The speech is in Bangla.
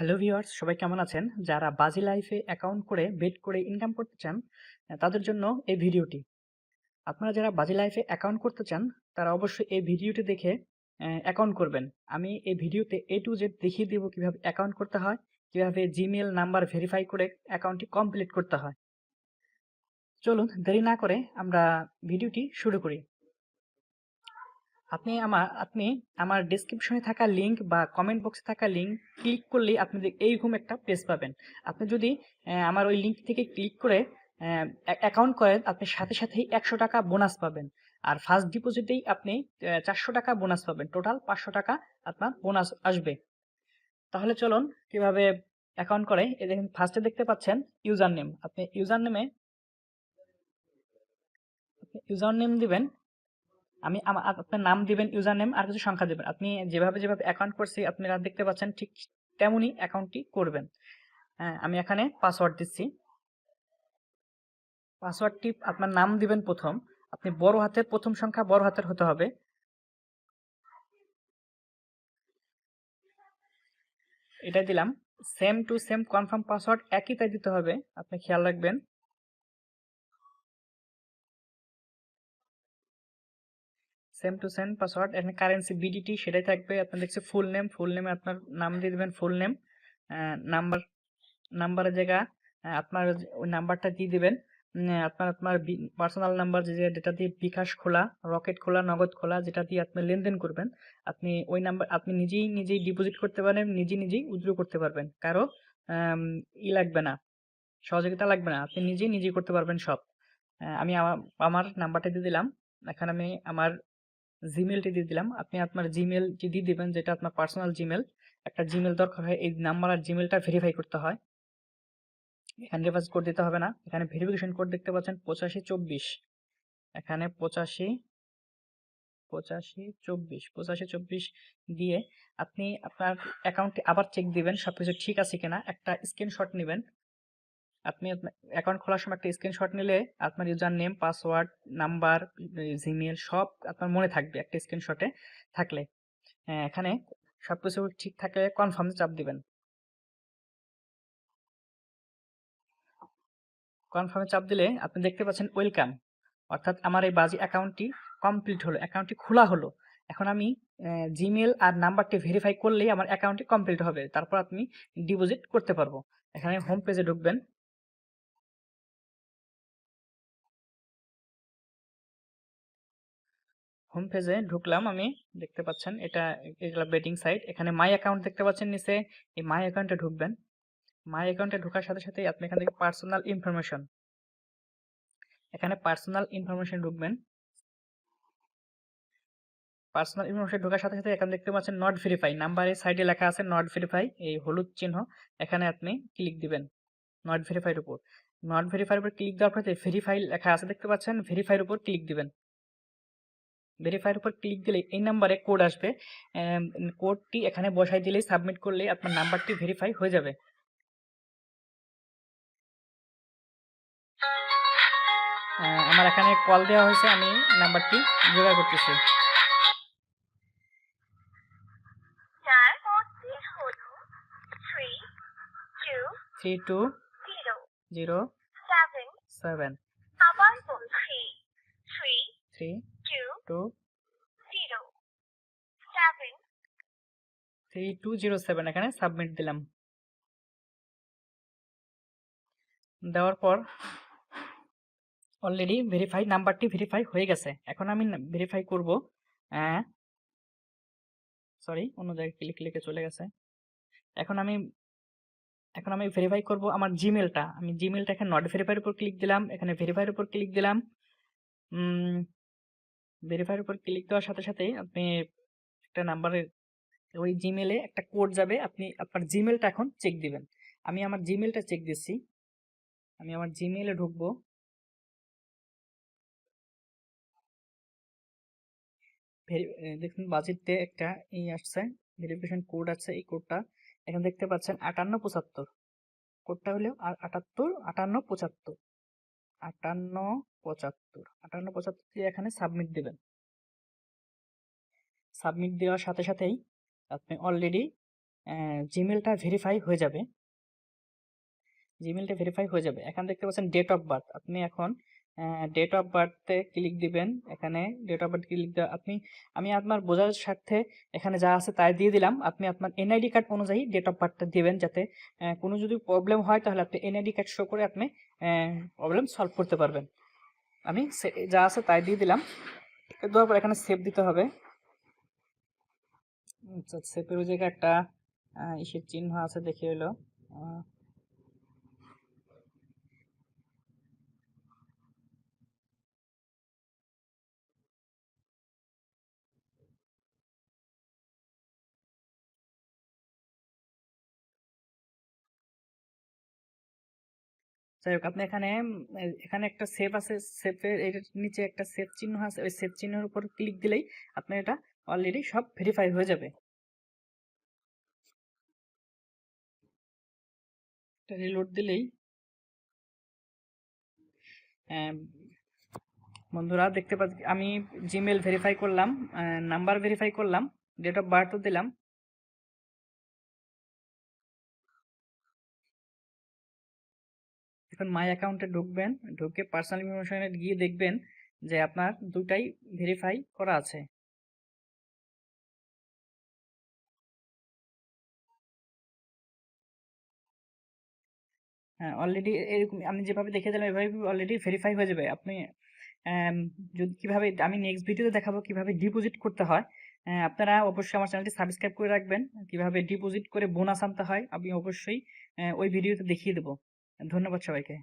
হ্যালো ভিউয়ার্স, সবাই কেমন আছেন? যারা বাজি লাইফে অ্যাকাউন্ট করে বেট করে ইনকাম করতে চান, তাদের জন্য এই ভিডিওটি। আপনারা যারা বাজি লাইফে অ্যাকাউন্ট করতে চান, তারা অবশ্যই এই ভিডিওটি দেখে অ্যাকাউন্ট করবেন। আমি এই ভিডিওতে A to Z দেখিয়ে দেব কিভাবে অ্যাকাউন্ট করতে হয়, কিভাবে জিমেইল নাম্বার ভেরিফাই করে অ্যাকাউন্টটি কমপ্লিট করতে হয়। চলুন দেরি না করে আমরা ভিডিওটি শুরু করি। আপনি আমার ডেসক্রিপশনে থাকা লিঙ্ক বা কমেন্ট বক্সে থাকা লিঙ্ক ক্লিক করলেই আপনি এইরকম একটা পেজ পাবেন। আপনি যদি আমার ওই লিঙ্ক থেকে ক্লিক করে অ্যাকাউন্ট করেন, আপনি সাথে সাথেই 100 টাকা বোনাস পাবেন। আর ফার্স্ট ডিপোজিটেই আপনি 400 টাকা বোনাস পাবেন। টোটাল 500 টাকা আপনার বোনাস আসবে। তাহলে চলুন কিভাবে অ্যাকাউন্ট করে। এই দেখেন, ফার্স্টে দেখতে পাচ্ছেন ইউজার নেম। আপনি ইউজার নেম দিবেন। আপনার নাম দিবেন, ইউজার নেম আর কিছু সংখ্যা দিবেন। আপনি যেভাবে অ্যাকাউন্ট করছি আপনারা দেখতে পাচ্ছেন, ঠিক তেমনই অ্যাকাউন্টটি করবেন। হ্যাঁ, আমি এখানে পাসওয়ার্ড দিচ্ছি। পাসওয়ার্ডটি আপনার নাম দিবেন প্রথম। আপনি বড় হাতের প্রথম সংখ্যা বড় হাতের হতে হবে। এটাই দিলাম। Same to same confirm password একই তাই দিতে হবে, আপনি খেয়াল রাখবেন। Same to same password. এখানে কারেন্সি বিডিটি সেটাই থাকবে। আপনার দেখছে ফুল নেমে আপনার নাম দিয়ে দেবেন, ফুল নেম। নাম্বার নাম্বারের জায়গা আপনার ওই নাম্বারটা দিয়ে দিবেন। আপনার আপনার পার্সোনাল নাম্বার, যেটা দিয়ে বিকাশ খোলা, রকেট খোলা, নগদ খোলা, যেটা দিয়ে আপনি লেনদেন করবেন, আপনি ওই নাম্বার আপনি নিজেই ডিপোজিট করতে পারেন, নিজেই উইথড্র করতে পারবেন। কারো আম, লাগবে না, সহযোগিতা লাগবে না, আপনি নিজেই করতে পারবেন সব। আমি আমার নাম্বারটা দিয়ে দিলাম। এখন আমি আমার জিমেলটি দিয়ে দিলাম। আপনি আপনার জিমেলটি দিয়ে দিবেন, যেটা আপনার পার্সোনাল জিমেল। একটা জিমেল দরকার হয়, এই নাম্বার আর জিমেলটা ভেরিফাই করতে হয়। এখানে রেফারেন্স কোড দিতে হবে না। এখানে ভেরিফিকেশন কোড দেখতে পাচ্ছেন 8524। এখানে 8524 দিয়ে আপনি আপনার অ্যাকাউন্টে আবার চেক দিবেন সবকিছু ঠিক আছে কিনা। একটা স্ক্রিনশট নেবেন। আপনি অ্যাকাউন্ট খোলার সময় একটা স্ক্রিনশট নিলে আপনার user name, password, number, Gmail সব আপনার মনে থাকবে একটা স্ক্রিনশটে থাকলে। এখানে সবকিছু ঠিক থাকলে কনফার্মে চাপ দিবেন। কনফার্মে চাপ দিলে আপনি দেখতে পাচ্ছেন ওয়েলকাম, অর্থাৎ আমার এই বাজি অ্যাকাউন্টটি কমপ্লিট হলো, অ্যাকাউন্টটি খোলা হলো। এখন আমি জিমেল আর নাম্বারটি ভেরিফাই করলেই আমার অ্যাকাউন্টটি কমপ্লিট হবে, তারপর আপনি ডিপোজিট করতে পারবো। এখানে হোম পেজে ঢুকবেন। হোম পেজে ঢুকলাম আমি। দেখতে পাচ্ছেন এগুলা বেটিং সাইট। এখানে মাই অ্যাকাউন্ট দেখতে পাচ্ছেন নিচে, এই মাই অ্যাকাউন্টে ঢুকবেন। মাই অ্যাকাউন্টে ঢোকার সাথে সাথে আপনি এখান থেকে পার্সোনাল ইনফরমেশন, এখানে পার্সোনাল ইনফরমেশন ঢুকবেন। পার্সোনাল ইনফরমেশন ঢোকার সাথে সাথে এখানে দেখতে পাচ্ছেন নট ভেরিফাই, নাম্বারের সাইডে লেখা আছে নট ভেরিফাই, এই হলুদ চিহ্ন। এখানে আপনি ক্লিক দিবেন নট ভেরিফাইড উপর। নট ভেরিফাইড উপর ক্লিক দেওয়ার পরে ভেরিফাই লেখা আছে দেখতে পাচ্ছেন, ভেরিফাইড উপর ক্লিক দিবেন। ভেরিফাইড উপর ক্লিক দিলে এই নাম্বারে কোড আসবে। কোডটি এখানে বসাই দিলেই, সাবমিট করলে আপনার নাম্বারটি ভেরিফাই হয়ে যাবে। আমার এখানে কল দেওয়া হয়েছে, আমি নাম্বারটি জোগাড় করতেছি। 3207। আবার বলছি 3207 এখানে সাবমিট দিলাম। দেওয়ার পর অলরেডি নাম্বারটি ভেরিফাই হয়ে গেছে। এখন আমি ভেরিফাই করব। সরি, অন্য জায়গায় ক্লিকে চলে গেছে। এখন আমি ভেরিফাই করব আমার জিমেলটা। আমি জিমেলটা এখানে নট ভেরিফাইয়ের উপর ক্লিক দিলাম, এখানে ভেরিফাইয়ের উপর ক্লিক দিলাম। ভেরিফাইয়ের উপর ক্লিক দেওয়ার সাথে সাথে আপনি একটা নাম্বারের ওই জিমেলে একটা কোড যাবে, আপনি আপনার জিমেলটা এখন চেক দিবেন। আমি আমার জিমেলটা চেক দিচ্ছি। আমি আমার জিমেলে ঢুকবো। দেখুন বাজেটে একটা আসছে, ভেরিফিকেশন কোড আছে। এই কোডটা এখানে দেখতে পাচ্ছেন 5875। কোডটা হলো 5875 5875 দিয়ে এখানে সাবমিট দিবেন। সাবমিট দেওয়ার সাথে সাথেই আপনি অলরেডি জিমেলটা ভেরিফাই হয়ে যাবে। জিমেলটা ভেরিফাই হয়ে যাবে। এখানে দেখতে পাচ্ছেন ডেট অফ বার্থ। আপনি এখন ডেট অফ বার্থে ক্লিক দিবেন। এখানে ডেট অফ বার্থ ক্লিক দেওয়া আমি আপনার বোঝার স্বার্থে এখানে যা আছে তাই দিয়ে দিলাম। আপনি আপনার এনআইডি কার্ড অনুযায়ী ডেট অফ বার্থটা দিবেন, যাতে কোনো যদি প্রবলেম হয় তাহলে আপনি এনআইডি কার্ড শো করে আপনি প্রবলেম সলভ করতে পারবেন। আমি যা আছে তাই দিয়ে দিলাম। দেওয়ার পর এখানে সেভ দিতে হবে। আচ্ছা, সেভের ওই জায়গায় একটা ইসের চিহ্ন আছে, দেখে এলো। যাই হোক, আপনি এখানে একটা সেভ আছে, সেভের এর নিচে একটা সেভ চিহ্ন আছে, ওই সেভ চিহ্নের উপর ক্লিক দিলেই আপনার এটা অলরেডি সব ভেরিফাই হয়ে যাবে। এটা রিলোড দিলেই বন্ধুরা দেখতে পাচ্ছি আমি জিমেল ভেরিফাই করলাম, নাম্বার ভেরিফাই করলাম, ডেট অফ বার্থও দিলাম। এখন মাই অ্যাকাউন্টে ঢুকবেন, ঢুকে পার্সোনাল ইনফরমেশনে গিয়ে দেখবেন যে আপনার দুটাই ভেরিফাই করা আছে। হ্যাঁ, অলরেডি এরকম আমি যেভাবে দেখে দিলাম এভাবে অলরেডি ভেরিফাই হয়ে যাবে। আপনি যদি কিভাবে, আমি নেক্সট ভিডিওতে দেখাবো কিভাবে ডিপোজিট করতে হয়। আপনারা অবশ্যই আমার চ্যানেলটি সাবস্ক্রাইব করে রাখবেন। কিভাবে ডিপোজিট করে বোনাস আনতে হয় আমি অবশ্যই ওই ভিডিওতে দেখিয়ে দেবো। ধন্যবাদ সবাইকে।